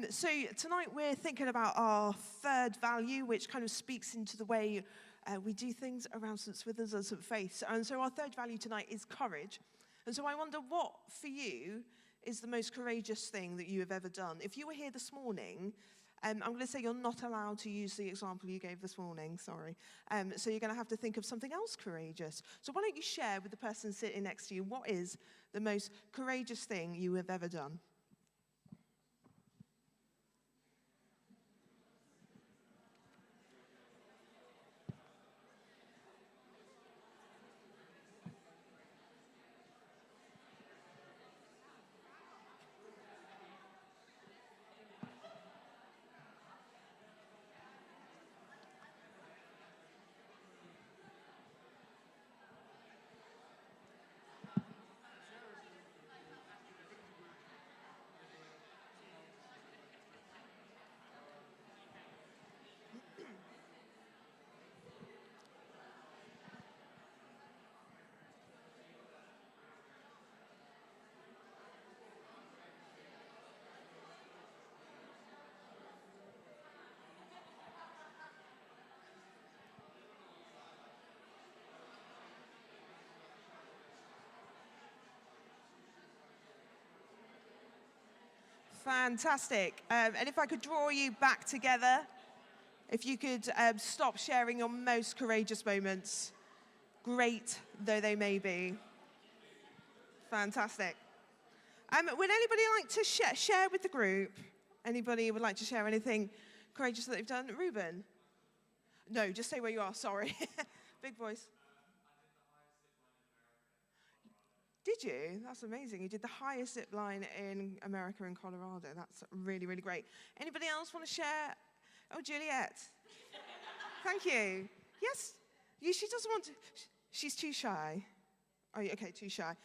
So tonight we're thinking about our third value, which kind of speaks into the way we do things around St. Swithin's and St. Faith's. And so our third value tonight is courage. And so I wonder what, for you, is the most courageous thing that you have ever done. If you were here this morning, I'm going to say you're not allowed to use the example you gave this morning, sorry. So you're going to have to think of something else courageous. So why don't you share with the person sitting next to you, what is the most courageous thing you have ever done? Fantastic. And if I could draw you back together, if you could stop sharing your most courageous moments, great though they may be. Fantastic. Would anybody like to share with the group? Anybody would like to share anything courageous that they've done? Ruben? No, just say where you are, sorry. Big voice. Did you? That's amazing. You did the highest zip line in America in Colorado. That's really, really great. Anybody else want to share? Oh, Juliet. Thank you. Yes, she doesn't want to. She's too shy. Oh, okay, too shy.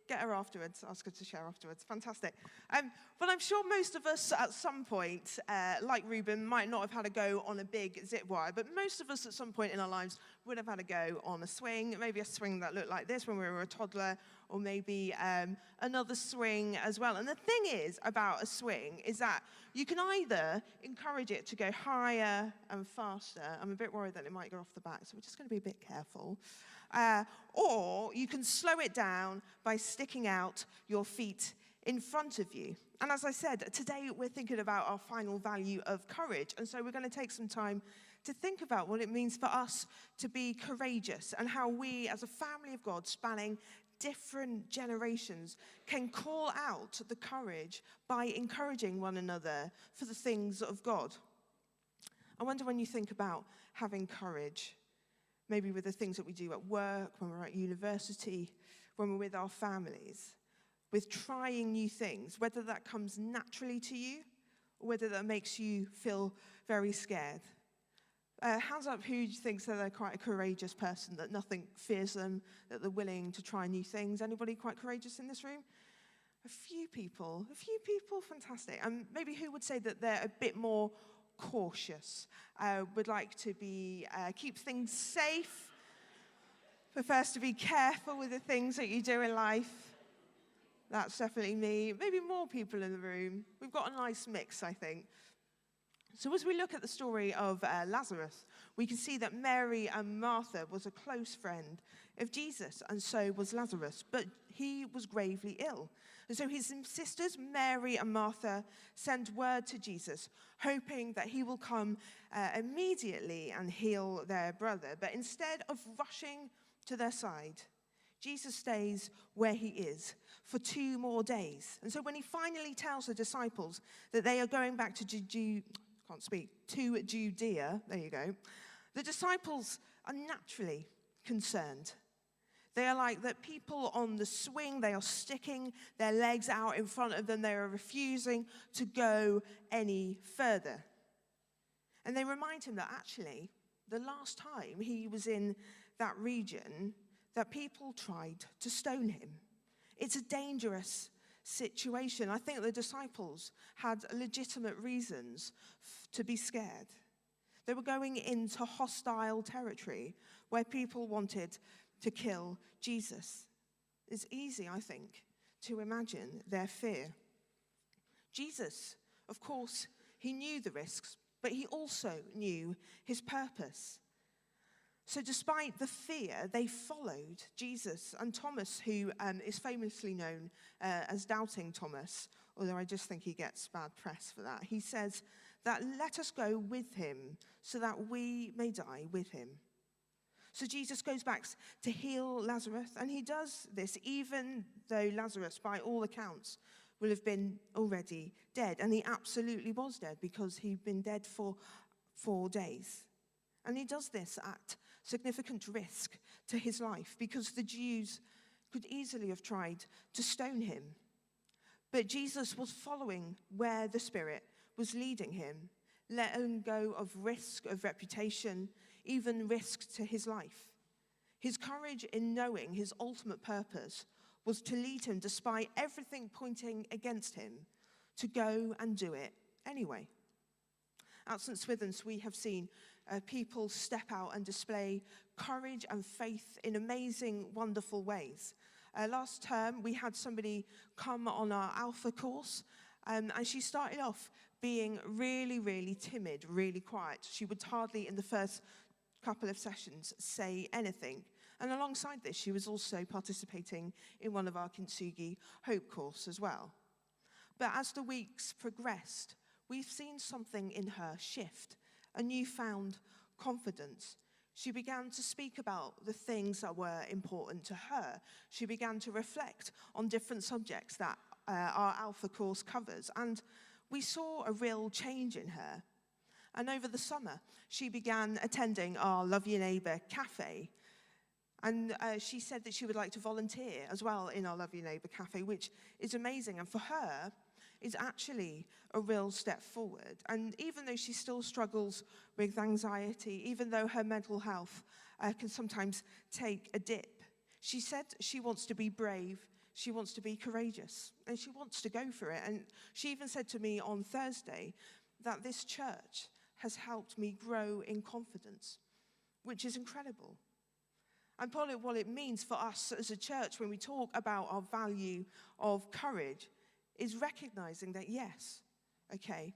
Get her afterwards. Ask her to share afterwards. Fantastic. But I'm sure most of us at some point, like Ruben, might not have had a go on a big zip wire, but most of us at some point in our lives would have had a go on a swing, maybe a swing that looked like this when we were a toddler, or maybe another swing as well. And the thing is about a swing is that you can either encourage it to go higher and faster. I'm a bit worried that it might go off the back, so we're just going to be a bit careful. Or you can slow it down by sticking out your feet in front of you. And as I said, today we're thinking about our final value of courage. And so we're going to take some time to think about what it means for us to be courageous and how we, as a family of God, spanning different generations, can call out the courage by encouraging one another for the things of God. I wonder when you think about having courage, maybe with the things that we do at work, when we're at university, when we're with our families, with trying new things, whether that comes naturally to you or whether that makes you feel very scared. Hands up who thinks that they're quite a courageous person, that nothing fears them, that they're willing to try new things. Anybody quite courageous in this room? A few people, fantastic. And maybe who would say that they're a bit more cautious, would like to be keep things safe, prefers to be careful with the things that you do in life. That's definitely me. Maybe more people in the room. We've got a nice mix, I think. So as we look at the story of Lazarus, we can see that Mary and Martha was a close friend of Jesus, and so was Lazarus, but he was gravely ill. And so his sisters, Mary and Martha, send word to Jesus, hoping that he will come immediately and heal their brother. But instead of rushing to their side, Jesus stays where he is for 2 more days. And so when he finally tells the disciples that they are going back to Judea, there you go, the disciples are naturally concerned. They are like that people on the swing, they are sticking their legs out in front of them. They are refusing to go any further. And they remind him that actually, the last time he was in that region, that people tried to stone him. It's a dangerous situation. I think the disciples had legitimate reasons to be scared. They were going into hostile territory where people wanted to kill Jesus. It's easy, I think, to imagine their fear. Jesus, Of course, he knew the risks, but he also knew his purpose. So despite the fear, they followed Jesus. And Thomas, who is famously known as Doubting Thomas, although I just think he gets bad press for that, he says that let us go with him so that we may die with him. So Jesus goes back to heal Lazarus, and he does this even though Lazarus, by all accounts, will have been already dead. And he absolutely was dead because he'd been dead for 4 days. And he does this at significant risk to his life because the Jews could easily have tried to stone him. But Jesus was following where the Spirit was leading him, letting go of risk of reputation, even risk to his life. His courage in knowing his ultimate purpose was to lead him, despite everything pointing against him, to go and do it anyway. At St. Swithin's, we have seen people step out and display courage and faith in amazing, wonderful ways. Last term, we had somebody come on our Alpha course, and she started off being really, really timid, really quiet. She would hardly, in the first couple of sessions, say anything. And alongside this, she was also participating in one of our Kintsugi Hope course as well. But as the weeks progressed, we've seen something in her shift, a newfound confidence. She began to speak about the things that were important to her. She began to reflect on different subjects that our Alpha course covers. And we saw a real change in her. And over the summer, she began attending our Love Your Neighbour cafe. And she said that she would like to volunteer as well in our Love Your Neighbour cafe, which is amazing. And for her, is actually a real step forward. And even though she still struggles with anxiety, even though her mental health can sometimes take a dip, she said she wants to be brave, she wants to be courageous, and she wants to go for it. And she even said to me on Thursday that this church has helped me grow in confidence, which is incredible. And probably what it means for us as a church when we talk about our value of courage is recognizing that, yes, okay,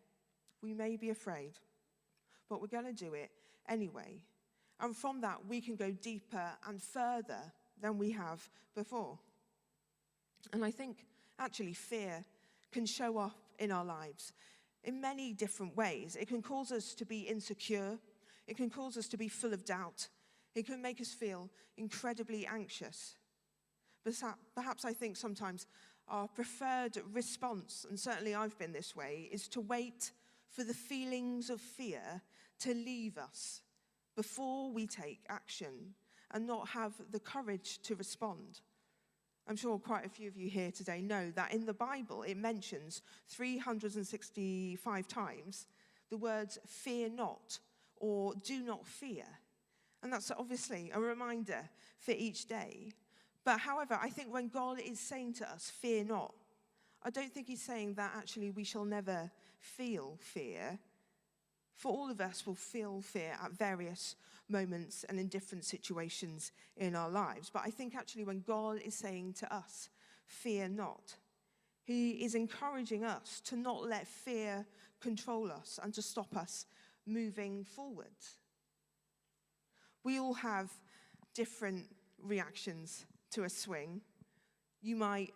we may be afraid, but we're going to do it anyway. And from that, we can go deeper and further than we have before. And I think, actually, fear can show up in our lives in many different ways. It can cause us to be insecure. It can cause us to be full of doubt. It can make us feel incredibly anxious. But perhaps I think sometimes our preferred response, and certainly I've been this way, is to wait for the feelings of fear to leave us before we take action and not have the courage to respond. I'm sure quite a few of you here today know that in the Bible it mentions 365 times the words fear not or do not fear. And that's obviously a reminder for each day. But however, I think when God is saying to us, fear not, I don't think he's saying that actually we shall never feel fear. For all of us will feel fear at various moments and in different situations in our lives. But I think actually when God is saying to us, fear not, he is encouraging us to not let fear control us and to stop us moving forward. We all have different reactions to a swing. You might,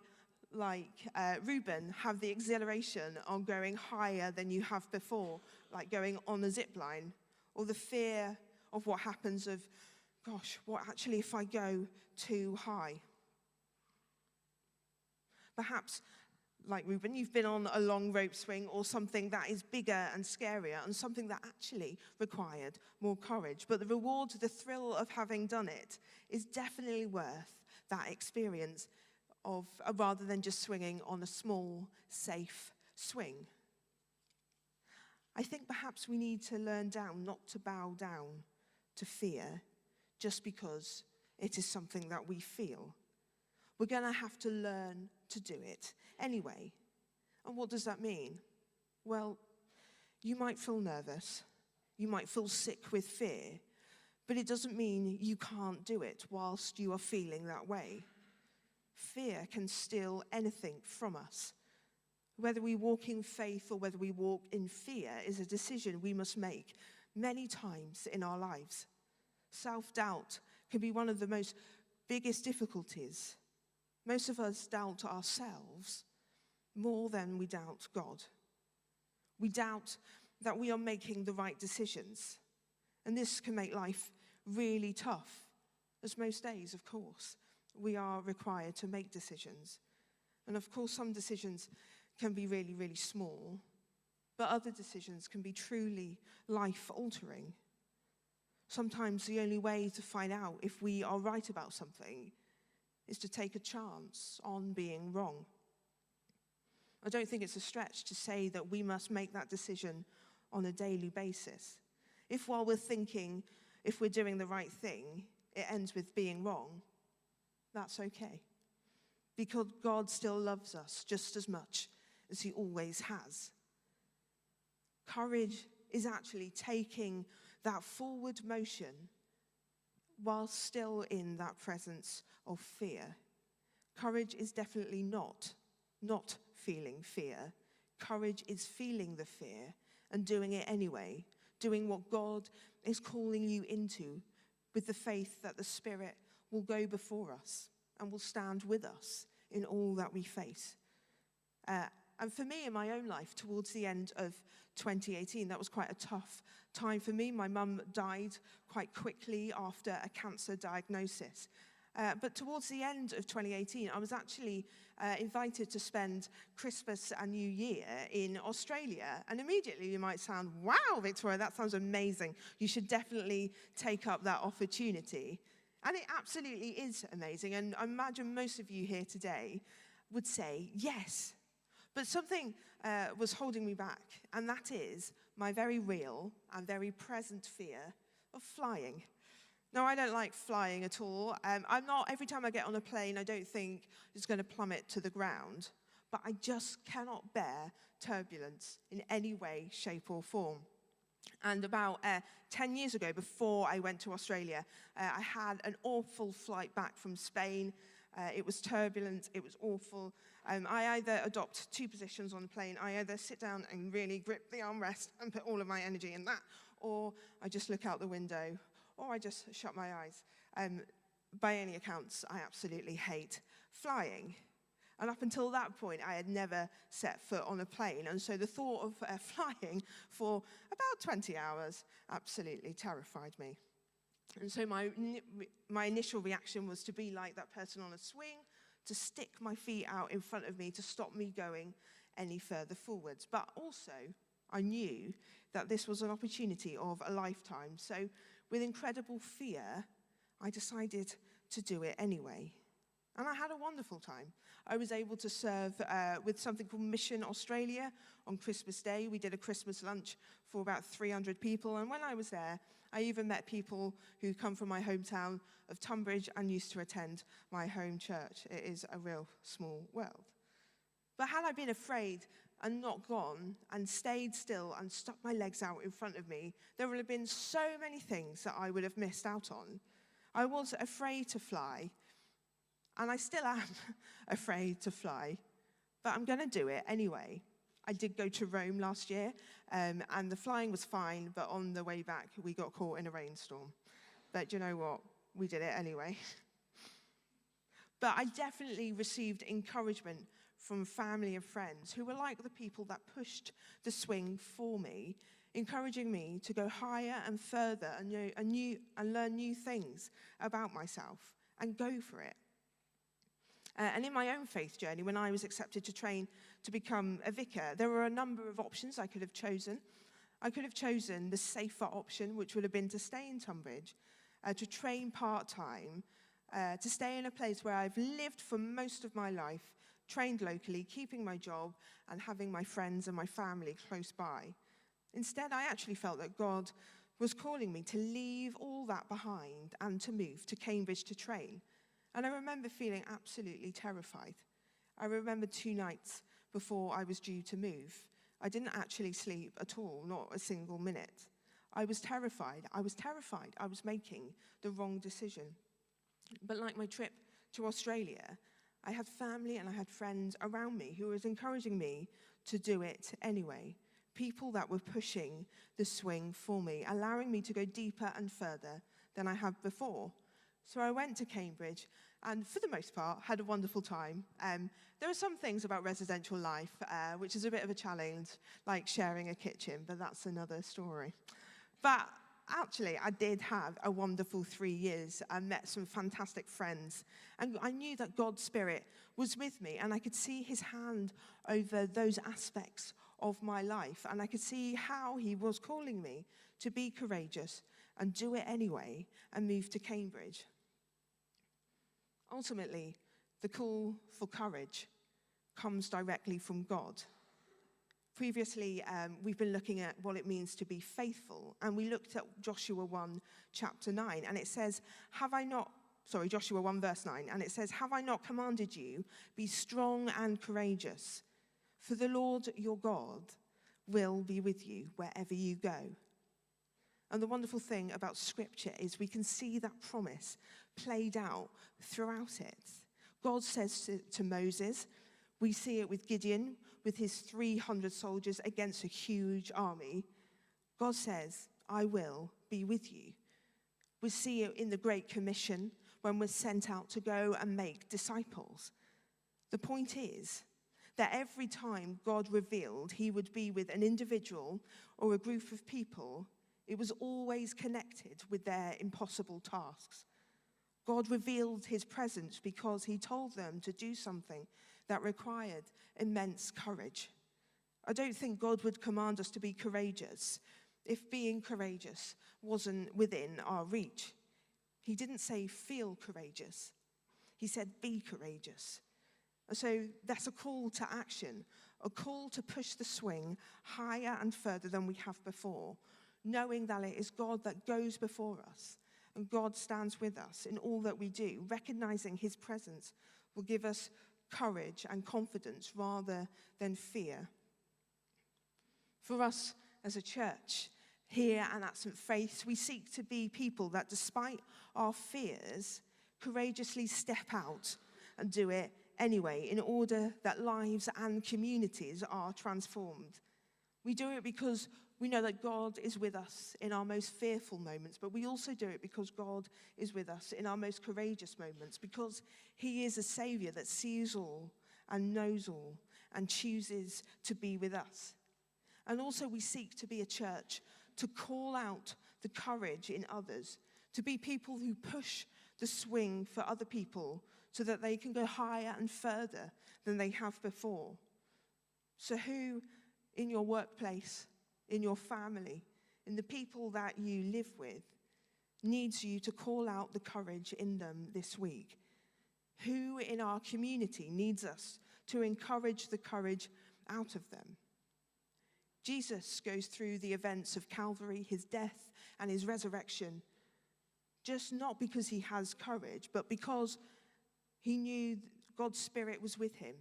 like Reuben, have the exhilaration on going higher than you have before, like going on a zip line, or the fear of what happens of, gosh, what actually if I go too high? Perhaps, like Reuben, you've been on a long rope swing or something that is bigger and scarier and something that actually required more courage. But the reward, the thrill of having done it is definitely worth that experience of rather than just swinging on a small, safe swing. I think perhaps we need to learn not to bow down to fear just because it is something that we feel. We're going to have to learn to do it anyway. And what does that mean? Well, you might feel nervous. You might feel sick with fear. But it doesn't mean you can't do it whilst you are feeling that way. Fear can steal anything from us. Whether we walk in faith or whether we walk in fear is a decision we must make many times in our lives. Self-doubt can be one of the most biggest difficulties. Most of us doubt ourselves more than we doubt God. We doubt that we are making the right decisions. And this can make life really tough, as most days, of course, we are required to make decisions. And of course, some decisions can be really, really small, but other decisions can be truly life-altering. Sometimes the only way to find out if we are right about something is to take a chance on being wrong. I don't think it's a stretch to say that we must make that decision on a daily basis. If while we're thinking, if we're doing the right thing, it ends with being wrong, that's okay. Because God still loves us just as much as he always has. Courage is actually taking that forward motion while still in that presence of fear. Courage is definitely not feeling fear. Courage is feeling the fear and doing it anyway, doing what God is calling you into with the faith that the Spirit will go before us and will stand with us in all that we face. And for me in my own life, towards the end of 2018, that was quite a tough time for me. My mum died quite quickly after a cancer diagnosis. But towards the end of 2018, I was actually invited to spend Christmas and New Year in Australia. And immediately you might sound, wow, Victoria, that sounds amazing. You should definitely take up that opportunity. And it absolutely is amazing. And I imagine most of you here today would say, yes. But something was holding me back, and that is my very real and very present fear of flying. No, I don't like flying at all. Every time I get on a plane, I don't think it's going to plummet to the ground. But I just cannot bear turbulence in any way, shape, or form. And about 10 years ago, before I went to Australia, I had an awful flight back from Spain. It was turbulent, it was awful. I either adopt two positions on the plane. I either sit down and really grip the armrest and put all of my energy in that, or I just look out the window, or I just shut my eyes. By any accounts, I absolutely hate flying. And up until that point, I had never set foot on a plane. And so the thought of flying for about 20 hours absolutely terrified me. And so my initial reaction was to be like that person on a swing, to stick my feet out in front of me to stop me going any further forwards. But also, I knew that this was an opportunity of a lifetime. So with incredible fear, I decided to do it anyway. And I had a wonderful time. I was able to serve with something called Mission Australia on Christmas Day. We did a Christmas lunch for about 300 people. And when I was there, I even met people who come from my hometown of Tunbridge and used to attend my home church. It is a real small world. But had I been afraid and not gone and stayed still and stuck my legs out in front of me, there would have been so many things that I would have missed out on. I was afraid to fly. And I still am afraid to fly, but I'm going to do it anyway. I did go to Rome last year, and the flying was fine, but on the way back, we got caught in a rainstorm. But you know what? We did it anyway. But I definitely received encouragement from family and friends who were like the people that pushed the swing for me, encouraging me to go higher and further and learn new things about myself and go for it. And in my own faith journey, when I was accepted to train to become a vicar, there were a number of options I could have chosen. I could have chosen the safer option, which would have been to stay in Tunbridge, to train part-time, to stay in a place where I've lived for most of my life, trained locally, keeping my job, and having my friends and my family close by. Instead, I actually felt that God was calling me to leave all that behind and to move to Cambridge to train. And I remember feeling absolutely terrified. I remember 2 nights before I was due to move. I didn't actually sleep at all, not a single minute. I was terrified. I was making the wrong decision. But like my trip to Australia, I had family and I had friends around me who was encouraging me to do it anyway. People that were pushing the swing for me, allowing me to go deeper and further than I had before. So I went to Cambridge and for the most part had a wonderful time. There are some things about residential life which is a bit of a challenge, like sharing a kitchen, but that's another story. But actually, I did have a wonderful 3 years. I met some fantastic friends, and I knew that God's Spirit was with me, and I could see his hand over those aspects of my life, and I could see how he was calling me to be courageous and do it anyway and move to Cambridge. Ultimately, the call for courage comes directly from God. Previously, we've been looking at what it means to be faithful, and we looked at Joshua 1, chapter 9, and it says, Joshua 1, verse 9, and it says, "Have I not commanded you, be strong and courageous, for the Lord your God will be with you wherever you go." And the wonderful thing about Scripture is we can see that promise played out throughout it. God says to Moses, we see it with Gideon, with his 300 soldiers against a huge army. God says, I will be with you. We see it in the Great Commission when we're sent out to go and make disciples. The point is that every time God revealed he would be with an individual or a group of people, it was always connected with their impossible tasks. God revealed his presence because he told them to do something that required immense courage. I don't think God would command us to be courageous if being courageous wasn't within our reach. He didn't say feel courageous. He said be courageous. So that's a call to action, a call to push the swing higher and further than we have before, knowing that it is God that goes before us and God stands with us in all that we do, recognizing his presence will give us courage and confidence rather than fear. For us as a church here and at St. Faith's, we seek to be people that despite our fears, courageously step out and do it anyway in order that lives and communities are transformed. We do it because we know that God is with us in our most fearful moments, but we also do it because God is with us in our most courageous moments, because he is a Savior that sees all and knows all and chooses to be with us. And also we seek to be a church to call out the courage in others, to be people who push the swing for other people so that they can go higher and further than they have before. So who in your workplace, in your family, in the people that you live with, needs you to call out the courage in them this week? Who in our community needs us to encourage the courage out of them? Jesus goes through the events of Calvary, his death and his resurrection, just not because he has courage, but because he knew God's Spirit was with him,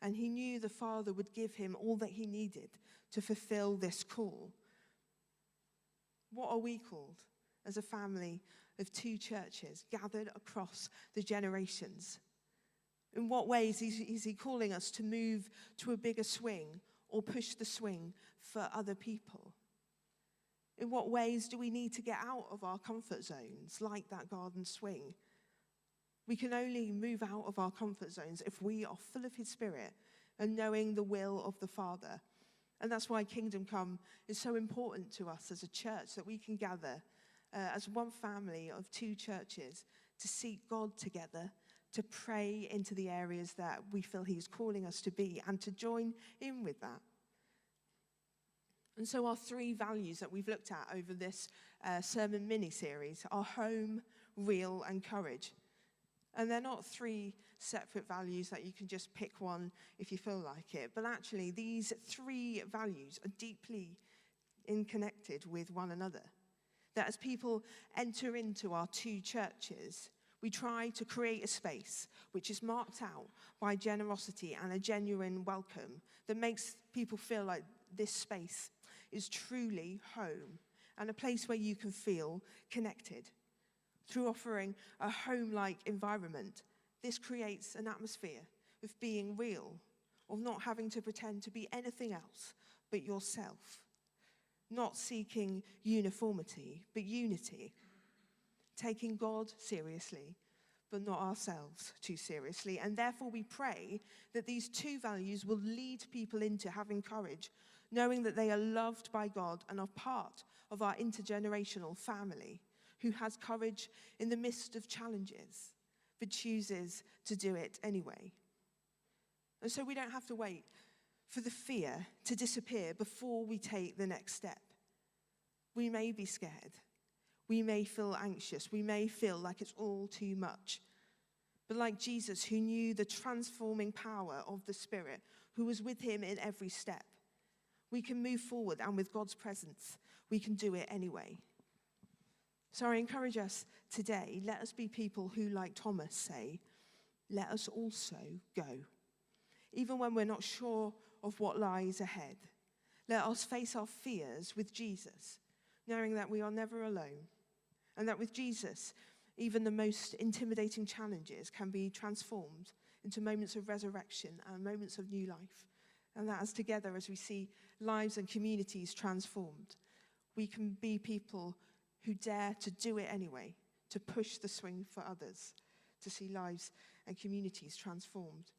and he knew the Father would give him all that he needed to fulfill this call. What are we called as a family of two churches gathered across the generations? In what ways is he calling us to move to a bigger swing or push the swing for other people? In what ways do we need to get out of our comfort zones like that garden swing? We can only move out of our comfort zones if we are full of his Spirit and knowing the will of the Father. And that's why Kingdom Come is so important to us as a church, that we can gather as one family of two churches to seek God together, to pray into the areas that we feel he's calling us to be, and to join in with that. And so our three values that we've looked at over this sermon mini-series are home, real, and courage. And they're not three separate values that you can just pick one if you feel like it. But actually, these three values are deeply connected with one another. That as people enter into our two churches, we try to create a space which is marked out by generosity and a genuine welcome that makes people feel like this space is truly home and a place where you can feel connected. Through offering a home-like environment This creates an atmosphere of being real, of not having to pretend to be anything else but yourself, not seeking uniformity, but unity, taking God seriously, but not ourselves too seriously. And therefore we pray that these two values will lead people into having courage, knowing that they are loved by God and are part of our intergenerational family, who has courage in the midst of challenges, but chooses to do it anyway. And so we don't have to wait for the fear to disappear before we take the next step. We may be scared. We may feel anxious. We may feel like it's all too much. But like Jesus, who knew the transforming power of the Spirit, who was with him in every step, we can move forward, and with God's presence, we can do it anyway. So I encourage us today, let us be people who, like Thomas, say, let us also go. Even when we're not sure of what lies ahead, let us face our fears with Jesus, knowing that we are never alone, and that with Jesus, even the most intimidating challenges can be transformed into moments of resurrection and moments of new life. And that as together, as we see lives and communities transformed, we can be people who dare to do it anyway, to push the swing for others, to see lives and communities transformed.